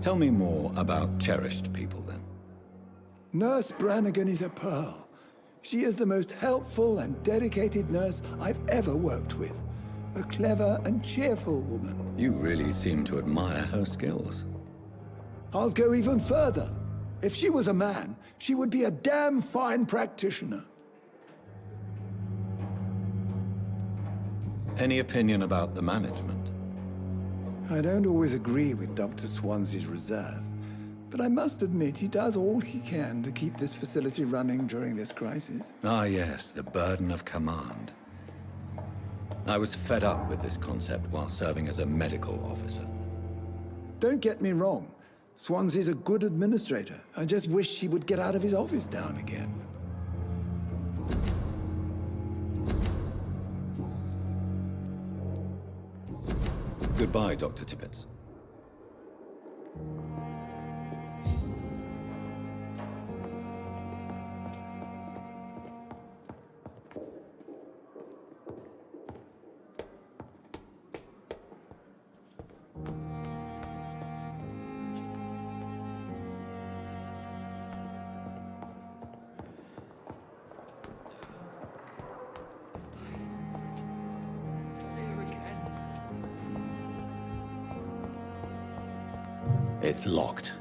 Tell me more about cherished people, then. Nurse Brannigan is a pearl. She is the most helpful and dedicated nurse I've ever worked with. A clever and cheerful woman. You really seem to admire her skills. I'll go even further. If she was a man, she would be a damn fine practitioner. Any opinion about the management? I don't always agree with Dr. Swansea's reserve, but I must admit he does all he can to keep this facility running during this crisis. Ah, yes, the burden of command. I was fed up with this concept while serving as a medical officer. Don't get me wrong. Swansea's a good administrator. I just wish he would get out of his office now and again. Goodbye, Dr. Tippett. It's locked.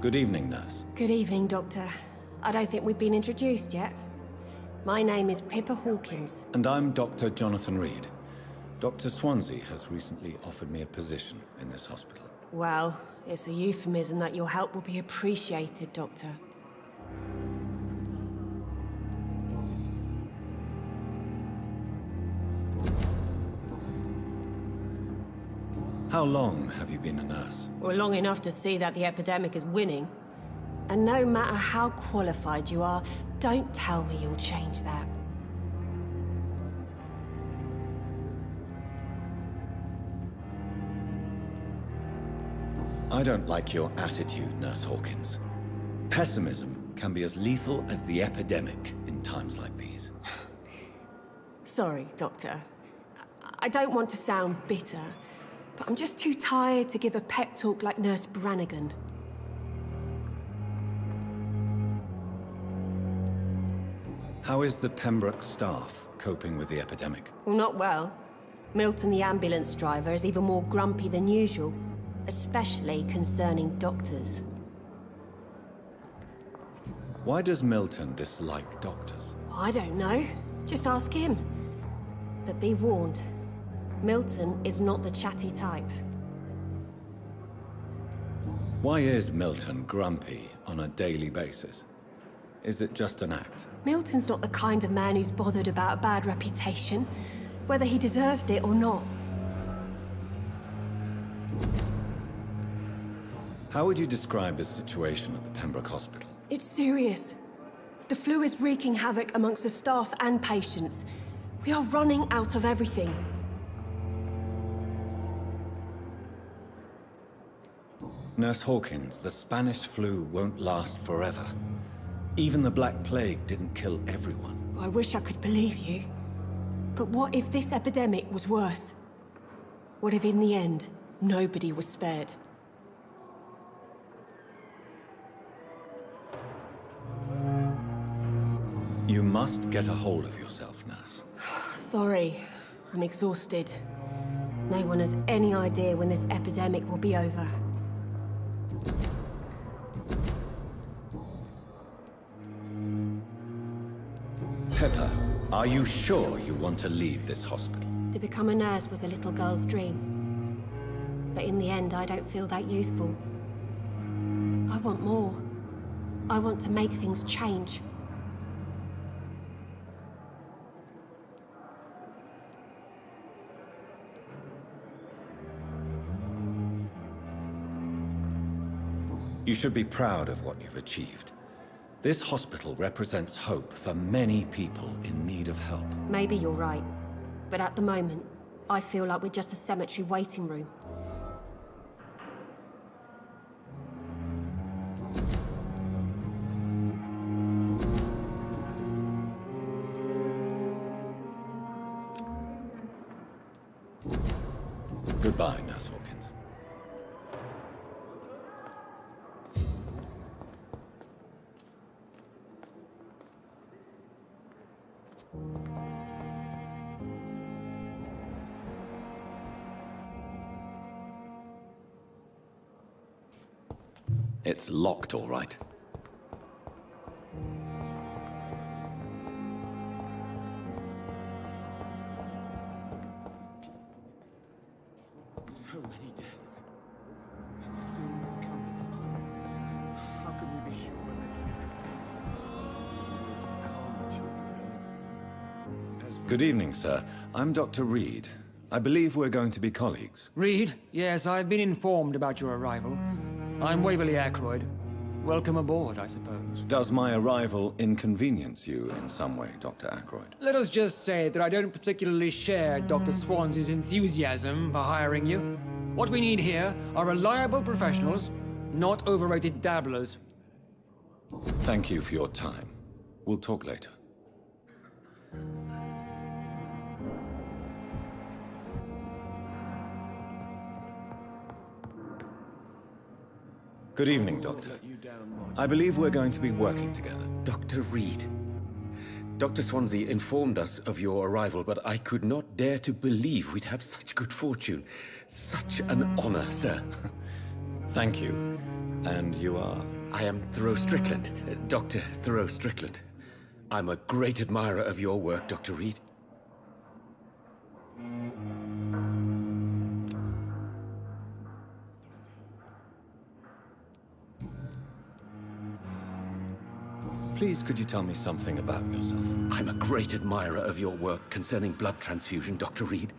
Good evening, nurse. Good evening, Doctor. I don't think we've been introduced yet. My name is Pippa Hawkins. And I'm Dr. Jonathan Reed. Dr. Swansea has recently offered me a position in this hospital. Well, it's a euphemism that your help will be appreciated, Doctor. How long have you been a nurse? Well, long enough to see that the epidemic is winning. And no matter how qualified you are, don't tell me you'll change that. I don't like your attitude, Nurse Hawkins. Pessimism can be as lethal as the epidemic in times like these. Sorry, Doctor. I don't want to sound bitter, but I'm just too tired to give a pep talk like Nurse Brannigan. How is the Pembroke staff coping with the epidemic? Well, not well. Milton, the ambulance driver, is even more grumpy than usual, especially concerning doctors. Why does Milton dislike doctors? I don't know. Just ask him. But be warned, Milton is not the chatty type. Why is Milton grumpy on a daily basis? is it just an act? Milton's not the kind of man who's bothered about a bad reputation, whether he deserved it or not. How would you describe the situation at the Pembroke Hospital? It's serious. The flu is wreaking havoc amongst the staff and patients. We are running out of everything. Nurse Hawkins, the Spanish flu won't last forever. Even the Black Plague didn't kill everyone. I wish I could believe you. But what if this epidemic was worse? What if in the end, nobody was spared? You must get a hold of yourself, nurse. Sorry, I'm exhausted. No one has any idea when this epidemic will be over. Pepper, are you sure you want to leave this hospital? To become a nurse was a little girl's dream. But in the end, I don't feel that useful. I want more. I want to make things change. You should be proud of what you've achieved. This hospital represents hope for many people in need of help. Maybe you're right. But at the moment, I feel like we're just a cemetery waiting room. Goodbye, Nurse Hawkins. It's locked, all right. So many deaths, and still more coming. How can we be sure? Good evening, sir. I'm Dr. Reed. I believe we're going to be colleagues. Reed? Yes, I've been informed about your arrival. I'm Waverly Ackroyd. Welcome aboard, I suppose. Does my arrival inconvenience you in some way, Dr. Ackroyd? Let us just say that I don't particularly share Dr. Swansea's enthusiasm for hiring you. What we need here are reliable professionals, not overrated dabblers. Thank you for your time. We'll talk later. Good evening, Doctor. I believe we're going to be working together. Dr. Reed. Dr. Swansea informed us of your arrival, but I could not dare to believe we'd have such good fortune. Such an honor, sir. Thank you. And you are? I am Thoreau Strickland, Dr. Thoreau Strickland. I'm a great admirer of your work, Dr. Reed. Please, could you tell me something about yourself? I'm a great admirer of your work concerning blood transfusion, Dr. Reed.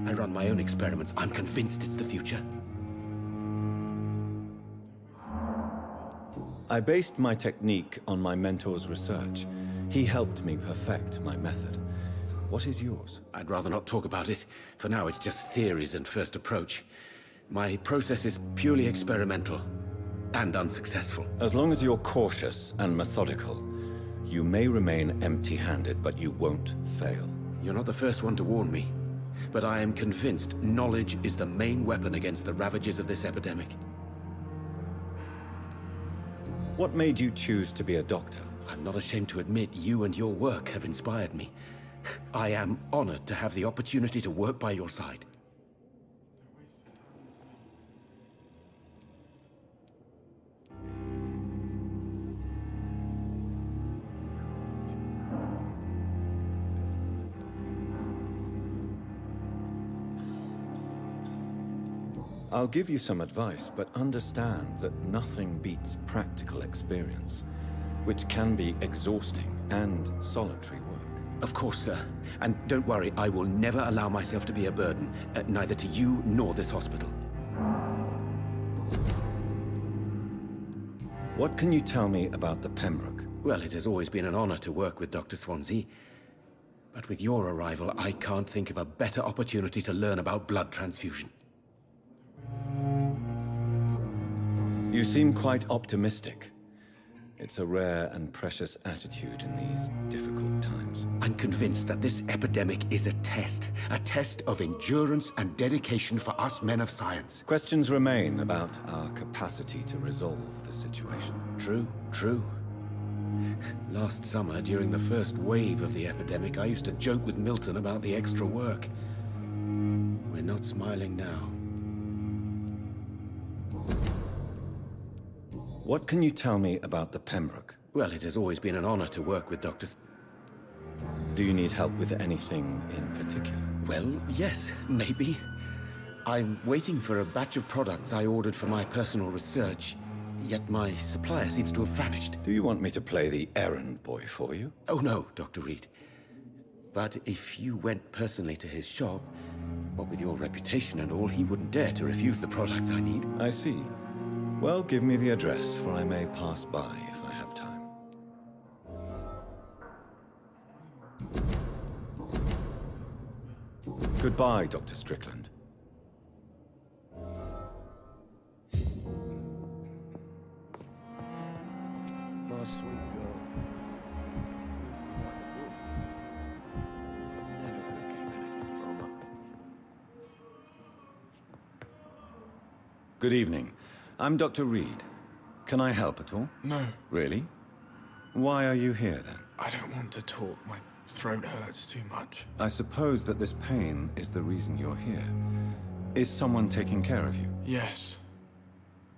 I run my own experiments. I'm convinced it's the future. I based my technique on my mentor's research. He helped me perfect my method. What is yours? I'd rather not talk about it. For now, it's just theories and first approach. My process is purely experimental and unsuccessful. As long as you're cautious and methodical, you may remain empty-handed, but you won't fail. You're not the first one to warn me, but I am convinced knowledge is the main weapon against the ravages of this epidemic. What made you choose to be a doctor? I'm not ashamed to admit you and your work have inspired me. I am honored to have the opportunity to work by your side. I'll give you some advice, but understand that nothing beats practical experience. which can be exhausting and solitary work. Of course, sir. And don't worry, I will never allow myself to be a burden, neither to you nor this hospital. What can you tell me about the Pembroke? Well, it has always been an honor to work with Dr. Swansea. But with your arrival, I can't think of a better opportunity to learn about blood transfusion. You seem quite optimistic. It's a rare and precious attitude in these difficult times. I'm convinced that this epidemic is a test of endurance and dedication for us men of science. Questions remain about our capacity to resolve the situation. True. Last summer, during the first wave of the epidemic, I used to joke with Milton about the extra work. We're not smiling now. What can you tell me about the Pembroke? Well, it has always been an honor to work with Do you need help with anything in particular? Well, yes, maybe. I'm waiting for a batch of products I ordered for my personal research, yet my supplier seems to have vanished. Do you want me to play the errand boy for you? Oh no, Dr. Reed. But if you went personally to his shop, what with your reputation and all, he wouldn't dare to refuse the products I need. I see. Well, give me the address, for I may pass by if I have time. Goodbye, Dr. Strickland. My sweet girl. Never gonna keep anything from her. Good evening. I'm Dr. Reed. Can I help at all? No, Really? Why are you here, then? I don't want to talk. My throat hurts too much. I suppose that this pain is the reason you're here. Is someone taking care of you? Yes.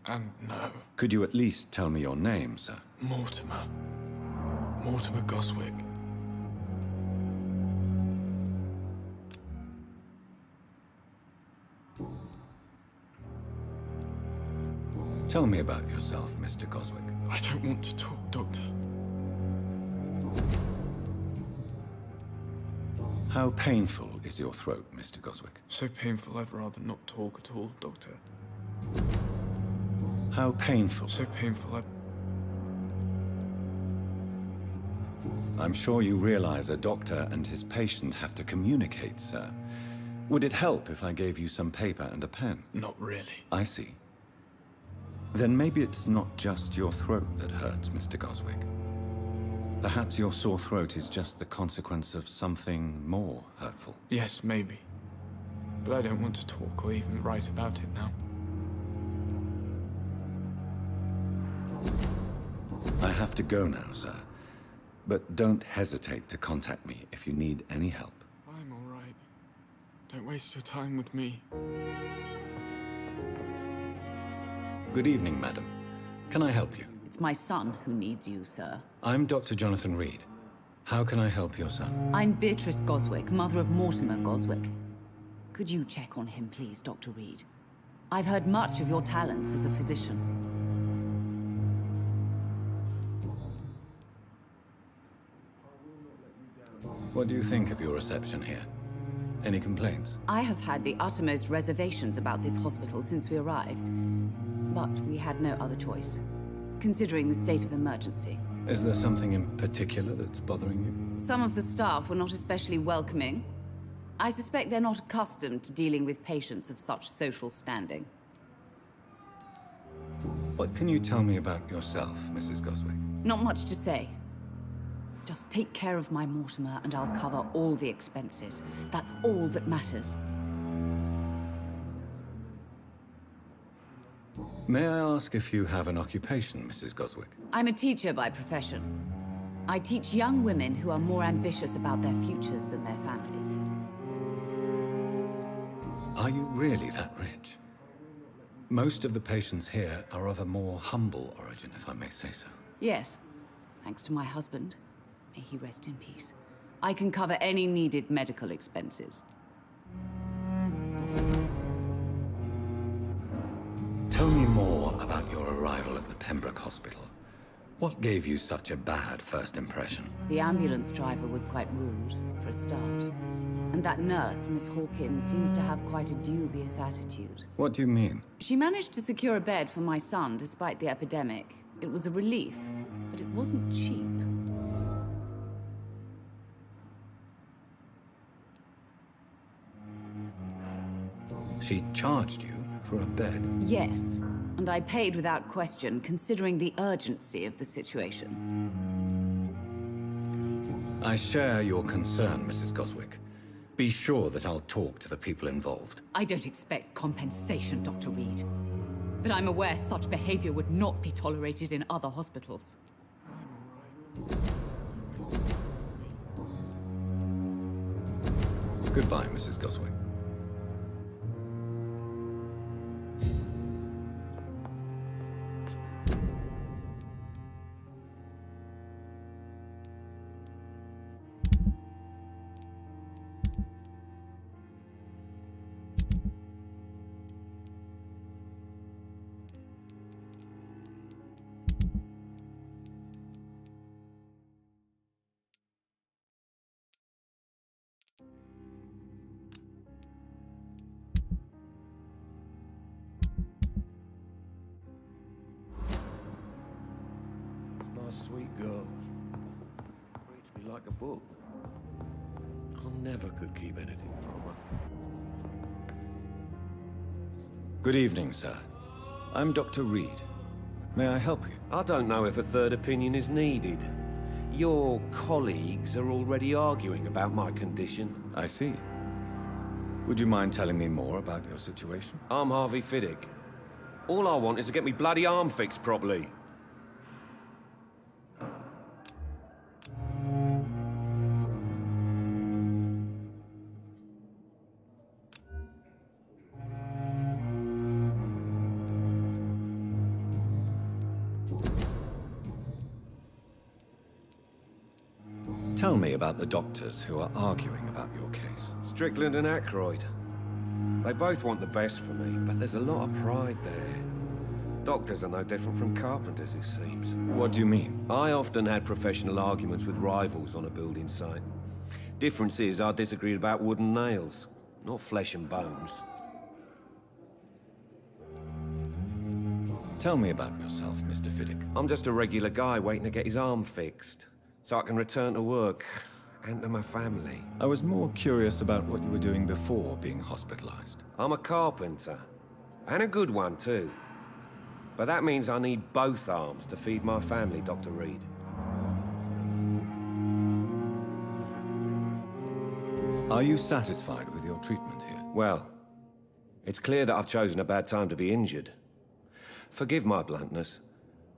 And no. Could you at least tell me your name, sir? Mortimer. Mortimer Goswick. Tell me about yourself, Mr. Goswick. I don't want to talk, Doctor. How painful is your throat, Mr. Goswick? So painful I'd rather not talk at all, Doctor. How painful? So painful I'm sure you realize a doctor and his patient have to communicate, sir. Would it help if I gave you some paper and a pen? Not really. I see. Then maybe it's not just your throat that hurts, Mr. Goswick. Perhaps your sore throat is just the consequence of something more hurtful. Yes, maybe. But I don't want to talk or even write about it now. I have to go now, sir. But don't hesitate to contact me if you need any help. I'm all right. Don't waste your time with me. Good evening, madam. Can I help you? It's my son who needs you, sir. I'm Dr. Jonathan Reed. How can I help your son? I'm Beatrice Goswick, mother of Mortimer Goswick. Could you check on him, please, Dr. Reed? I've heard much of your talents as a physician. What do you think of your reception here? Any complaints? I have had the uttermost reservations about this hospital since we arrived. But we had no other choice, considering the state of emergency. Is there something in particular that's bothering you? Some of the staff were not especially welcoming. I suspect they're not accustomed to dealing with patients of such social standing. What can you tell me about yourself, Mrs. Goswick? Not much to say. Just take care of my Mortimer and I'll cover all the expenses. That's all that matters. May I ask if you have an occupation, Mrs. Goswick? I'm a teacher by profession. I teach young women who are more ambitious about their futures than their families. Are you really that rich? Most of the patients here are of a more humble origin, if I may say so. Yes, thanks to my husband. May he rest in peace. I can cover any needed medical expenses. Tell me more about your arrival at the Pembroke Hospital. What gave you such a bad first impression? The ambulance driver was quite rude, for a start. And that nurse, Miss Hawkins, seems to have quite a dubious attitude. What do you mean? She managed to secure a bed for my son despite the epidemic. It was a relief, but it wasn't cheap. She charged you for a bed? Yes, and I paid without question, considering the urgency of the situation. I share your concern, Mrs. Goswick. Be sure that I'll talk to the people involved. I don't expect compensation, Dr. Reed. But I'm aware such behavior would not be tolerated in other hospitals. Goodbye, Mrs. Goswick. Sweet girl. Reads me like a book. I never could keep anything from her. Good evening, sir. I'm Dr. Reed. May I help you? I don't know if a third opinion is needed. Your colleagues are already arguing about my condition. I see. Would you mind telling me more about your situation? I'm Harvey Fiddick. All I want is to get me bloody arm fixed properly. Tell me about the doctors who are arguing about your case. Strickland and Aykroyd. They both want the best for me, but there's a lot of pride there. Doctors are no different from carpenters, it seems. What do you mean? I often had professional arguments with rivals on a building site. Difference is I disagreed about wooden nails, not flesh and bones. Tell me about yourself, Mr. Fiddick. I'm just a regular guy waiting to get his arm fixed, so I can return to work and to my family. I was more curious about what you were doing before being hospitalized. I'm a carpenter, and a good one too. But that means I need both arms to feed my family, Dr. Reed. Are you satisfied with your treatment here? Well, it's clear that I've chosen a bad time to be injured. Forgive my bluntness,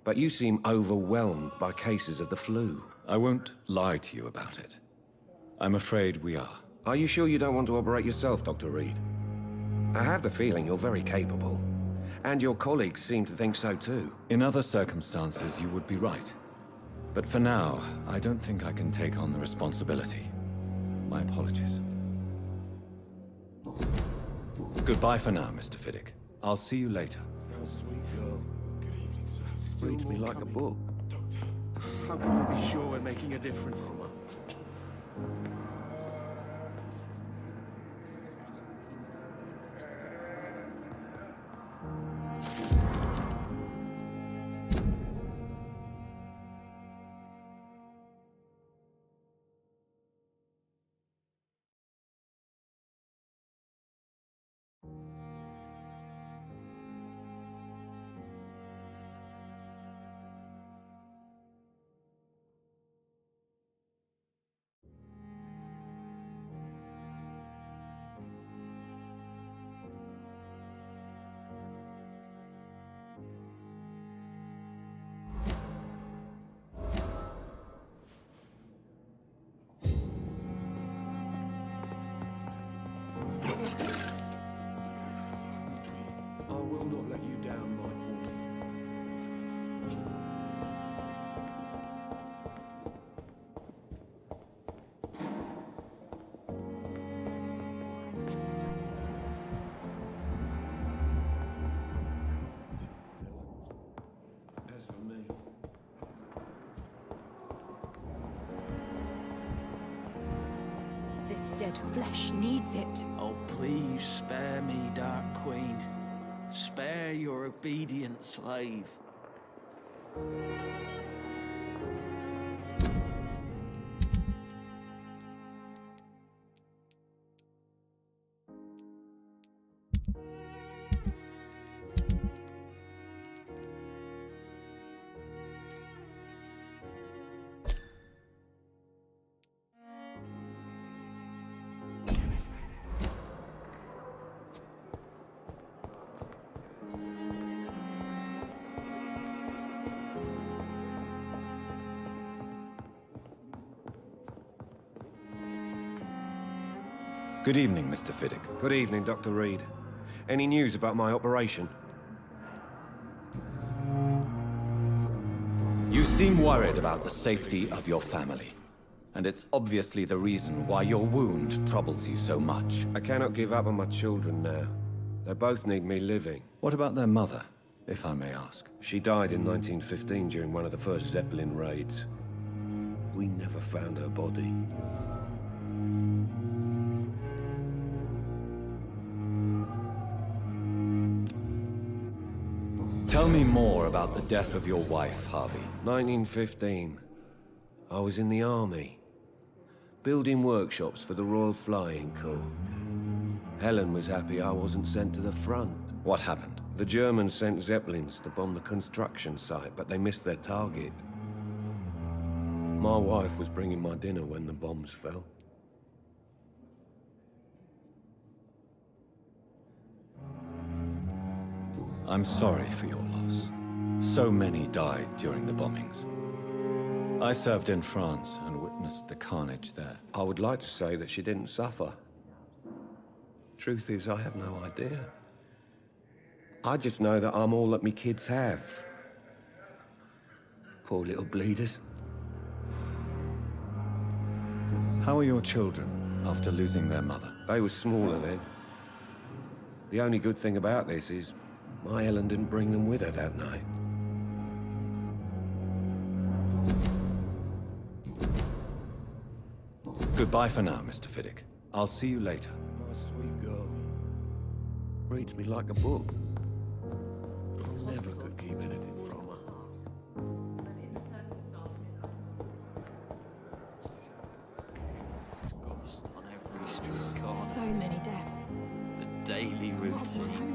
but you seem overwhelmed by cases of the flu. I won't lie to you about it. I'm afraid we are. Are you sure you don't want to operate yourself, Dr. Reed? I have the feeling you're very capable. And your colleagues seem to think so too. In other circumstances, you would be right. But for now, I don't think I can take on the responsibility. My apologies. Goodbye for now, Mr. Fiddick. I'll see you later. Sweet girl. Reads me like a book. How can we be sure we're making a difference? I will not let you down, my boy. As for me, dead flesh needs it. Oh, please spare me, Dark Queen. Spare your obedient slave. Good evening, Mr. Fiddick. Good evening, Dr. Reed. Any news about my operation? You seem worried about the safety of your family. And it's obviously the reason why your wound troubles you so much. I cannot give up on my children now. They both need me living. What about their mother, if I may ask? She died in 1915 during one of the first Zeppelin raids. We never found her body. Tell me more about the death of your wife, Harvey. 1915. I was in the army, building workshops for the Royal Flying Corps. Helen was happy I wasn't sent to the front. What happened? The Germans sent Zeppelins to bomb the construction site, but they missed their target. My wife was bringing my dinner when the bombs fell. I'm sorry for your loss. So many died during the bombings. I served in France and witnessed the carnage there. I would like to say that she didn't suffer. Truth is, I have no idea. I just know that I'm all that me kids have. Poor little bleeders. How are your children after losing their mother? They were smaller then. The only good thing about this is my Helen didn't bring them with her that night. Goodbye for now, Mr. Fiddick. I'll see you later. My sweet girl. Reads me like a book. I never could keep anything from her. Ghost on every street corner. So many deaths. The daily routine.